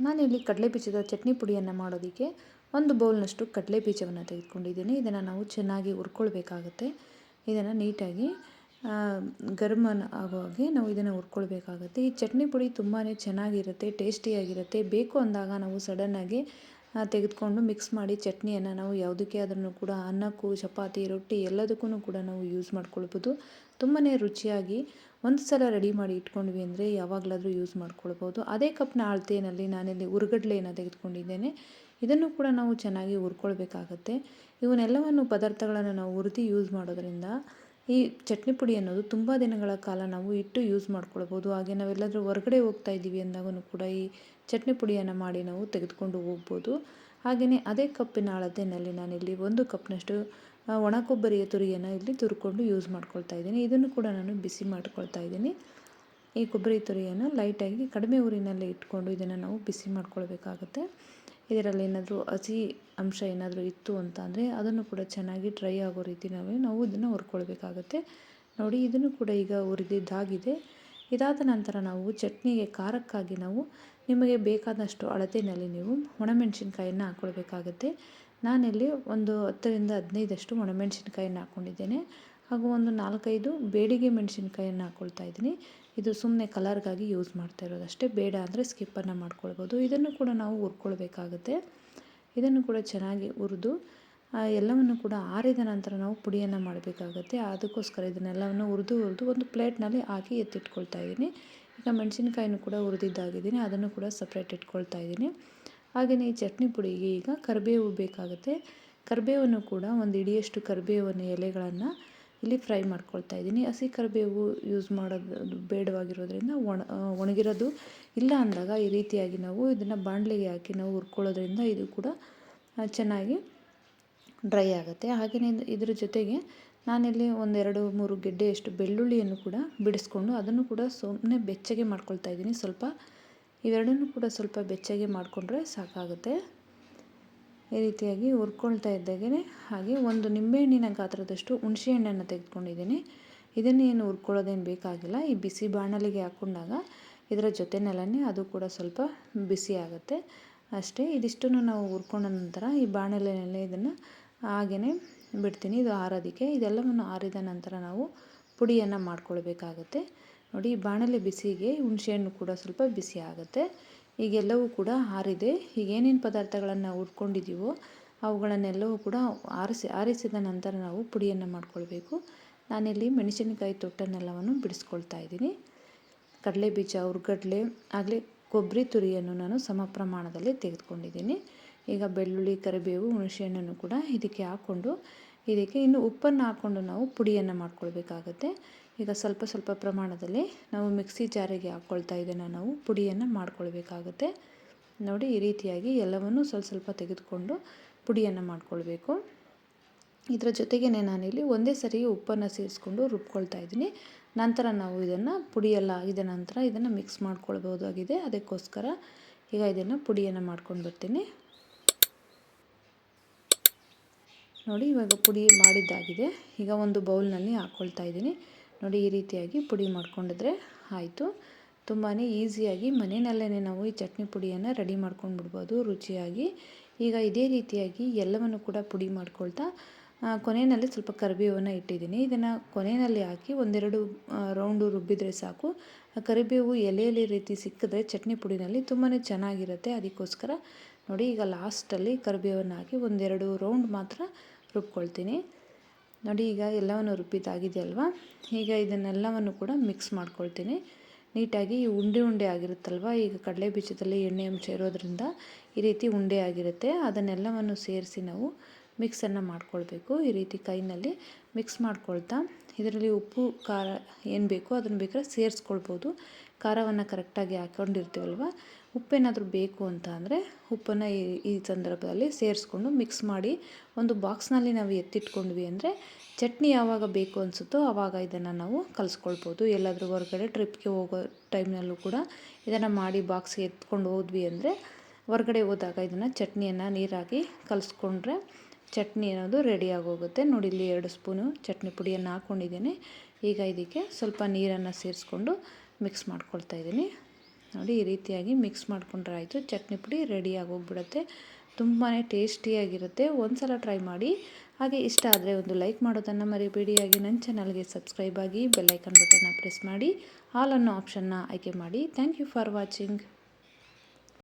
ನಾನಿಲ್ಲಿ ಕಡಲೆ ಬೀಜದ ಚಟ್ನಿ ಪುಡಿಯನ್ನು ಮಾಡೋದಕ್ಕೆ ಒಂದು ಬೌಲ್ನಷ್ಟು ಕಡಲೆ ಬೀಜವನ್ನು ತೆಗೆದುಕೊಂಡಿದ್ದೀನಿ. ಇದನ್ನು ನಾವು ಚೆನ್ನಾಗಿ ಹುರ್ಕೊಳ್ಬೇಕಾಗುತ್ತೆ. ಇದನ್ನು ನೀಟಾಗಿ ಗರಮ್ ಆಗೋ ಹಾಗೆ ನಾವು ಇದನ್ನು ಹುರ್ಕೊಳ್ಬೇಕಾಗುತ್ತೆ. ಈ ಚಟ್ನಿ ಪುಡಿ ತುಂಬಾ ಚೆನ್ನಾಗಿರುತ್ತೆ, ಟೇಸ್ಟಿಯಾಗಿರುತ್ತೆ. ಬೇಕು ಅಂದಾಗ ನಾವು ಸಡನ್ನಾಗಿ ತೆಗೆದುಕೊಂಡು ಮಿಕ್ಸ್ ಮಾಡಿ ಚಟ್ನಿಯನ್ನು ನಾವು ಯಾವುದಕ್ಕೆ ಆದ್ರೂ ಕೂಡ ಅನ್ನಕ್ಕೂ, ಚಪಾತಿ, ರೊಟ್ಟಿ ಎಲ್ಲದಕ್ಕೂ ಕೂಡ ನಾವು ಯೂಸ್ ಮಾಡ್ಕೊಳ್ಬೋದು. ತುಂಬಾ ರುಚಿಯಾಗಿ ಒಂದು ಸಲ ರೆಡಿ ಮಾಡಿ ಇಟ್ಕೊಂಡ್ವಿ ಅಂದರೆ ಯಾವಾಗಲಾದರೂ ಯೂಸ್ ಮಾಡ್ಕೊಳ್ಬೋದು. ಅದೇ ಕಪ್ನ ಅಳತೆಯಲ್ಲಿ ನಾನಿಲ್ಲಿ ಹುರ್ಗಡ್ಲೆಯನ್ನು ತೆಗೆದುಕೊಂಡಿದ್ದೇನೆ. ಇದನ್ನು ಕೂಡ ನಾವು ಚೆನ್ನಾಗಿ ಹುರ್ಕೊಳ್ಬೇಕಾಗತ್ತೆ. ಇವನ್ನೆಲ್ಲವನ್ನು ಪದಾರ್ಥಗಳನ್ನು ನಾವು ಹುರಿದು ಯೂಸ್ ಮಾಡೋದ್ರಿಂದ ಈ ಚಟ್ನಿ ಪುಡಿ ಅನ್ನೋದು ತುಂಬ ದಿನಗಳ ಕಾಲ ನಾವು ಇಟ್ಟು ಯೂಸ್ ಮಾಡ್ಕೊಳ್ಬೋದು. ಹಾಗೆ ನಾವೆಲ್ಲಾದರೂ ಹೊರಗಡೆ ಹೋಗ್ತಾ ಇದ್ದೀವಿ ಅಂದಾಗೂ ಕೂಡ ಈ ಚಟ್ನಿ ಪುಡಿಯನ್ನು ಮಾಡಿ ನಾವು ತೆಗೆದುಕೊಂಡು ಹೋಗ್ಬೋದು. ಹಾಗೆಯೇ ಅದೇ ಕಪ್ಪಿನ ಅಳತೆಯಲ್ಲಿ ನಾನಿಲ್ಲಿ 1 ಕಪ್ನಷ್ಟು ಒಣ ಕೊಬ್ಬರಿಯ ತುರಿಯನ್ನು ಇಲ್ಲಿ ತುರ್ಕೊಂಡು ಯೂಸ್ ಮಾಡ್ಕೊಳ್ತಾ ಇದ್ದೀನಿ. ಇದನ್ನು ಕೂಡ ನಾನು ಬಿಸಿ ಮಾಡ್ಕೊಳ್ತಾ ಇದ್ದೀನಿ. ಈ ಕೊಬ್ಬರಿ ತುರಿಯನ್ನು ಲೈಟಾಗಿ ಕಡಿಮೆ ಊರಿನಲ್ಲಿ ಇಟ್ಕೊಂಡು ಇದನ್ನು ನಾವು ಬಿಸಿ ಮಾಡ್ಕೊಳ್ಬೇಕಾಗುತ್ತೆ. ಇದರಲ್ಲಿ ಏನಾದರೂ ಹಸಿ ಅಂಶ ಏನಾದರೂ ಇತ್ತು ಅಂತ ಅಂದರೆ ಅದನ್ನು ಕೂಡ ಚೆನ್ನಾಗಿ ಡ್ರೈ ಆಗೋ ರೀತಿ ನಾವು ಇದನ್ನು ಹುರ್ಕೊಳ್ಬೇಕಾಗುತ್ತೆ. ನೋಡಿ, ಇದನ್ನು ಕೂಡ ಈಗ ಹುರಿದಿದ್ದಾಗಿದೆ. ಇದಾದ ನಂತರ ನಾವು ಚಟ್ನಿಗೆ ಖಾರಕ್ಕಾಗಿ ನಾವು ನಿಮಗೆ ಬೇಕಾದಷ್ಟು ಅಳತೆಯಲ್ಲಿ ನೀವು ಒಣಮೆಣಸಿನ್ಕಾಯನ್ನು ಹಾಕ್ಕೊಳ್ಬೇಕಾಗುತ್ತೆ. ನಾನಿಲ್ಲಿ ಒಂದು 10ರಿಂದ 15 ಒಣಮೆಣಸಿನ್ಕಾಯನ್ನು ಹಾಕ್ಕೊಂಡಿದ್ದೇನೆ. ಹಾಗೂ ಒಂದು 4-5 ಬೇಡಿಗೆ ಮೆಣಸಿನ್ಕಾಯನ್ನು ಹಾಕ್ಕೊಳ್ತಾ ಇದ್ದೀನಿ. ಇದು ಸುಮ್ಮನೆ ಕಲರ್ಗಾಗಿ ಯೂಸ್ ಮಾಡ್ತಾ ಇರೋದಷ್ಟೇ, ಬೇಡ ಅಂದರೆ ಸ್ಕಿಪ್ಪನ್ನು ಮಾಡ್ಕೊಳ್ಬೋದು. ಇದನ್ನು ಕೂಡ ನಾವು ಹುರ್ಕೊಳ್ಬೇಕಾಗುತ್ತೆ. ಇದನ್ನು ಕೂಡ ಚೆನ್ನಾಗಿ ಹುರಿದು ಎಲ್ಲವನ್ನು ಕೂಡ ಆರಿದ ನಂತರ ನಾವು ಪುಡಿಯನ್ನು ಮಾಡಬೇಕಾಗುತ್ತೆ. ಅದಕ್ಕೋಸ್ಕರ ಇದನ್ನೆಲ್ಲವನ್ನು ಹುರಿದು ಒಂದು ಪ್ಲೇಟ್ನಲ್ಲಿ ಹಾಕಿ ಎತ್ತಿಟ್ಕೊಳ್ತಾ ಇದ್ದೀನಿ. ಈಗ ಮೆಣಸಿನ್ಕಾಯಿನೂ ಕೂಡ ಹುರಿದಿದ್ದಾಗಿದ್ದೀನಿ, ಅದನ್ನು ಕೂಡ ಸಪ್ರೇಟ್ ಇಟ್ಕೊಳ್ತಾ ಇದ್ದೀನಿ. ಹಾಗೆಯೇ ಈ ಚಟ್ನಿ ಪುಡಿಗೆ ಈಗ ಕರಿಬೇವು ಬೇಕಾಗುತ್ತೆ. ಕರಿಬೇವನ್ನು ಕೂಡ ಒಂದು ಹಿಡಿಯಷ್ಟು ಕರಿಬೇವಿನ ಎಲೆಗಳನ್ನು ಇಲ್ಲಿ ಫ್ರೈ ಮಾಡ್ಕೊಳ್ತಾ ಇದ್ದೀನಿ. ಹಸಿ ಕರಿಬೇವು ಯೂಸ್ ಮಾಡೋದು ಬೇಡವಾಗಿರೋದ್ರಿಂದ ಒಣಗಿರೋದು ಇಲ್ಲ ಅಂದಾಗ ಈ ರೀತಿಯಾಗಿ ನಾವು ಇದನ್ನು ಬಾಣಲೆಗೆ ಹಾಕಿ ನಾವು ಹುರ್ಕೊಳ್ಳೋದ್ರಿಂದ ಇದು ಕೂಡ ಚೆನ್ನಾಗಿ ಡ್ರೈ ಆಗುತ್ತೆ. ಹಾಗೆಯೇ ಇದ್ರ ಜೊತೆಗೆ ನಾನಿಲ್ಲಿ 1-2-3 ಗೆಡ್ಡೆಯಷ್ಟು ಬೆಳ್ಳುಳ್ಳಿಯನ್ನು ಕೂಡ ಬಿಡಿಸ್ಕೊಂಡು ಅದನ್ನು ಕೂಡ ಸುಮ್ಮನೆ ಬೆಚ್ಚಗೆ ಮಾಡ್ಕೊಳ್ತಾ ಇದ್ದೀನಿ. ಇವೆರಡನ್ನೂ ಕೂಡ ಸ್ವಲ್ಪ ಬೆಚ್ಚಗೆ ಮಾಡಿಕೊಂಡ್ರೆ ಸಾಕಾಗುತ್ತೆ. ಈ ರೀತಿಯಾಗಿ ಹುರ್ಕೊಳ್ತಾ ಇದ್ದಾಗೆ ಹಾಗೆ ಒಂದು ನಿಂಬೆಹಣ್ಣಿನ ಗಾತ್ರದಷ್ಟು ಹುಣಸೆಹಣ್ಣನ್ನು ತೆಗೆದುಕೊಂಡಿದ್ದೀನಿ. ಇದನ್ನೇನು ಹುರ್ಕೊಳ್ಳೋದೇನು ಬೇಕಾಗಿಲ್ಲ. ಈ ಬಿಸಿ ಬಾಣಲೆಗೆ ಹಾಕ್ಕೊಂಡಾಗ ಇದರ ಜೊತೆನಲ್ಲೇ ಅದು ಕೂಡ ಸ್ವಲ್ಪ ಬಿಸಿ ಆಗುತ್ತೆ ಅಷ್ಟೇ. ಇದಿಷ್ಟನ್ನು ನಾವು ಹುರ್ಕೊಂಡ ನಂತರ ಈ ಬಾಣಲೆಯಲ್ಲೇ ಇದನ್ನು ಹಾಗೆಯೇ ಬಿಡ್ತೀನಿ, ಇದು ಆರೋದಕ್ಕೆ. ಇದೆಲ್ಲವನ್ನು ಆರಿದ ನಂತರ ನಾವು ಪುಡಿಯನ್ನು ಮಾಡ್ಕೊಳ್ಬೇಕಾಗತ್ತೆ. ನೋಡಿ, ಈ ಬಾಣಲೆ ಬಿಸಿಗೆ ಹುಣಸೆಹಣ್ಣು ಕೂಡ ಸ್ವಲ್ಪ ಬಿಸಿ ಆಗುತ್ತೆ. ಈಗೆಲ್ಲವೂ ಕೂಡ ಆರಿದೆ. ಈಗ ಏನೇನು ಪದಾರ್ಥಗಳನ್ನು ಹುರ್ಕೊಂಡಿದ್ದೀವೋ ಅವುಗಳನ್ನೆಲ್ಲವೂ ಕೂಡ ಆರಿಸಿದ ನಂತರ ನಾವು ಪುಡಿಯನ್ನು ಮಾಡ್ಕೊಳ್ಬೇಕು. ನಾನಿಲ್ಲಿ ಮೆಣಸಿನಕಾಯಿ ತೊಟ್ಟನ್ನೆಲ್ಲವನ್ನು ಬಿಡಿಸ್ಕೊಳ್ತಾ ಇದ್ದೀನಿ. ಕಡಲೆ ಬೀಜ, ಹುರ್ಗಡ್ಲೆ ಆಗಲೇ ಕೊಬ್ಬರಿ ತುರಿಯನ್ನು ನಾನು ಸಮ ಪ್ರಮಾಣದಲ್ಲಿ ತೆಗೆದುಕೊಂಡಿದ್ದೀನಿ. ಈಗ ಬೆಳ್ಳುಳ್ಳಿ, ಕರಿಬೇವು, ಹುಣಸೆಹಣ್ಣನ್ನು ಕೂಡ ಇದಕ್ಕೆ ಹಾಕ್ಕೊಂಡು ಇದಕ್ಕೆ ಇನ್ನು ಉಪ್ಪನ್ನು ಹಾಕ್ಕೊಂಡು ನಾವು ಪುಡಿಯನ್ನು ಮಾಡ್ಕೊಳ್ಬೇಕಾಗತ್ತೆ. ಈಗ ಸ್ವಲ್ಪ ಪ್ರಮಾಣದಲ್ಲಿ ನಾವು ಮಿಕ್ಸಿ ಜಾರಿಗೆ ಹಾಕ್ಕೊಳ್ತಾ ಇದನ್ನು ನಾವು ಪುಡಿಯನ್ನು ಮಾಡ್ಕೊಳ್ಬೇಕಾಗುತ್ತೆ. ನೋಡಿ, ಈ ರೀತಿಯಾಗಿ ಎಲ್ಲವನ್ನು ಸ್ವಲ್ಪ ತೆಗೆದುಕೊಂಡು ಪುಡಿಯನ್ನು ಮಾಡ್ಕೊಳ್ಬೇಕು. ಇದರ ಜೊತೆಗೇ ನಾನಿಲ್ಲಿ ಒಂದೇ ಸರಿ ಉಪ್ಪನ್ನು ಸೇರಿಸ್ಕೊಂಡು ರುಬ್ಕೊಳ್ತಾ ಇದ್ದೀನಿ. ನಂತರ ನಾವು ಇದನ್ನು ಪುಡಿಯೆಲ್ಲ ಆಗಿದ ನಂತರ ಇದನ್ನು ಮಿಕ್ಸ್ ಮಾಡ್ಕೊಳ್ಬೋದಾಗಿದೆ. ಅದಕ್ಕೋಸ್ಕರ ಈಗ ಇದನ್ನು ಪುಡಿಯನ್ನು ಮಾಡ್ಕೊಂಡು ಬರ್ತೀನಿ. ನೋಡಿ, ಇವಾಗ ಪುಡಿ ಮಾಡಿದ್ದಾಗಿದೆ. ಈಗ ಒಂದು ಬೌಲ್ನಲ್ಲಿ ಹಾಕ್ಕೊಳ್ತಾ ಇದ್ದೀನಿ. ನೋಡಿ, ಈ ರೀತಿಯಾಗಿ ಪುಡಿ ಮಾಡ್ಕೊಂಡಿದ್ರೆ ಆಯಿತು. ತುಂಬಾ ಈಸಿಯಾಗಿ ಮನೆಯಲ್ಲೇ ನಾವು ಈ ಚಟ್ನಿ ಪುಡಿಯನ್ನು ರೆಡಿ ಮಾಡ್ಕೊಂಡು ಬಿಡ್ಬೋದು ರುಚಿಯಾಗಿ. ಈಗ ಇದೇ ರೀತಿಯಾಗಿ ಎಲ್ಲವನ್ನು ಕೂಡ ಪುಡಿ ಮಾಡ್ಕೊಳ್ತಾ ಕೊನೆಯಲ್ಲಿ ಸ್ವಲ್ಪ ಕರಿಬೇವನ್ನು ಇಟ್ಟಿದ್ದೀನಿ. ಇದನ್ನು ಕೊನೆಯಲ್ಲಿ ಹಾಕಿ 1-2 ರೌಂಡು ರುಬ್ಬಿದರೆ ಸಾಕು. ಕರಿಬೇವು ಎಲೆಯಲ್ಲಿ ರೀತಿ ಸಿಕ್ಕಿದ್ರೆ ಚಟ್ನಿ ಪುಡಿನಲ್ಲಿ ತುಂಬಾ ಚೆನ್ನಾಗಿರುತ್ತೆ. ಅದಕ್ಕೋಸ್ಕರ ನೋಡಿ, ಈಗ ಲಾಸ್ಟಲ್ಲಿ ಕರಿಬೇವನ್ನು ಹಾಕಿ 1-2 ರೌಂಡ್ ಮಾತ್ರ ರುಬ್ಕೊಳ್ತೀನಿ. ನೋಡಿ, ಈಗ ಎಲ್ಲವನ್ನು ರುಬ್ಬಿದ್ದಾಗಿದೆ ಅಲ್ವಾ. ಈಗ ಇದನ್ನೆಲ್ಲವನ್ನು ಕೂಡ ಮಿಕ್ಸ್ ಮಾಡ್ಕೊಳ್ತೀನಿ ನೀಟಾಗಿ. ಉಂಡೆ ಆಗಿರುತ್ತಲ್ವ, ಈಗ ಕಡಲೆ ಬೀಜದಲ್ಲಿ ಎಣ್ಣೆ ಅಂಶ ಇರೋದ್ರಿಂದ ಈ ರೀತಿ ಉಂಡೆ ಆಗಿರುತ್ತೆ. ಅದನ್ನೆಲ್ಲವನ್ನು ಸೇರಿಸಿ ನಾವು ಮಿಕ್ಸನ್ನು ಮಾಡ್ಕೊಳ್ಬೇಕು. ಈ ರೀತಿ ಕೈನಲ್ಲಿ ಮಿಕ್ಸ್ ಮಾಡ್ಕೊಳ್ತಾ ಇದರಲ್ಲಿ ಉಪ್ಪು, ಖಾರ ಏನು ಬೇಕೋ ಅದನ್ನು ಬೇಕಾದ್ರೆ ಸೇರಿಸ್ಕೊಳ್ಬೋದು. ಖಾರವನ್ನು ಕರೆಕ್ಟಾಗಿ ಹಾಕ್ಕೊಂಡಿರ್ತೀವಲ್ವ, ಉಪ್ಪೇನಾದರೂ ಬೇಕು ಅಂತ ಅಂದರೆ ಉಪ್ಪನ್ನು ಈ ಸಂದರ್ಭದಲ್ಲಿ ಸೇರಿಸ್ಕೊಂಡು ಮಿಕ್ಸ್ ಮಾಡಿ ಒಂದು ಬಾಕ್ಸ್ನಲ್ಲಿ ನಾವು ಎತ್ತಿಟ್ಕೊಂಡ್ವಿ ಅಂದರೆ ಚಟ್ನಿ ಯಾವಾಗ ಬೇಕು ಅನಿಸುತ್ತೋ ಆವಾಗ ಇದನ್ನು ನಾವು ಕಲಿಸ್ಕೊಳ್ಬೋದು. ಎಲ್ಲಾದರೂ ಹೊರಗಡೆ ಟ್ರಿಪ್ಗೆ ಹೋಗೋ ಟೈಮ್ನಲ್ಲೂ ಕೂಡ ಇದನ್ನು ಮಾಡಿ ಬಾಕ್ಸ್ಗೆ ಎತ್ಕೊಂಡು ಹೋದ್ವಿ ಅಂದರೆ ಹೊರಗಡೆ ಹೋದಾಗ ಇದನ್ನು ಚಟ್ನಿಯನ್ನು ನೀರಾಗಿ ಕಲಿಸ್ಕೊಂಡ್ರೆ ಚಟ್ನಿ ಅನ್ನೋದು ರೆಡಿ ಆಗೋಗುತ್ತೆ. ನೋಡಿ, ಇಲ್ಲಿ 2 ಸ್ಪೂನು ಚಟ್ನಿ ಪುಡಿಯನ್ನು ಹಾಕ್ಕೊಂಡಿದ್ದೇನೆ. ಈಗ ಇದಕ್ಕೆ ಸ್ವಲ್ಪ ನೀರನ್ನು ಸೇರಿಸ್ಕೊಂಡು ಮಿಕ್ಸ್ ಮಾಡ್ಕೊಳ್ತಾ ಇದ್ದೀನಿ. ನೋಡಿ ಈ ರೀತಿಯಾಗಿ ಮಿಕ್ಸ್ ಮಾಡ್ಕೊಂಡ್ರೆ ಆಯಿತು. ಚಟ್ನಿ ಪುಡಿ ರೆಡಿಯಾಗಿ ಹೋಗ್ಬಿಡುತ್ತೆ. ತುಂಬಾ ಟೇಸ್ಟಿಯಾಗಿರುತ್ತೆ. ಒಂದು ಸಲ ಟ್ರೈ ಮಾಡಿ. ಹಾಗೆ ಇಷ್ಟ ಆದರೆ ಒಂದು ಲೈಕ್ ಮಾಡೋದನ್ನು ಮರಿಬೇಡಿ. ಹಾಗೆ ನನ್ನ ಚಾನಲ್ಗೆ ಸಬ್ಸ್ಕ್ರೈಬ್ ಆಗಿ ಬೆಲ್ಲೈಕನ್ ಬಟನ್ನ ಪ್ರೆಸ್ ಮಾಡಿ ಆಲ್ ಅನ್ನೋ ಆಪ್ಷನ್ನ ಆಯ್ಕೆ ಮಾಡಿ. Thank you for watching.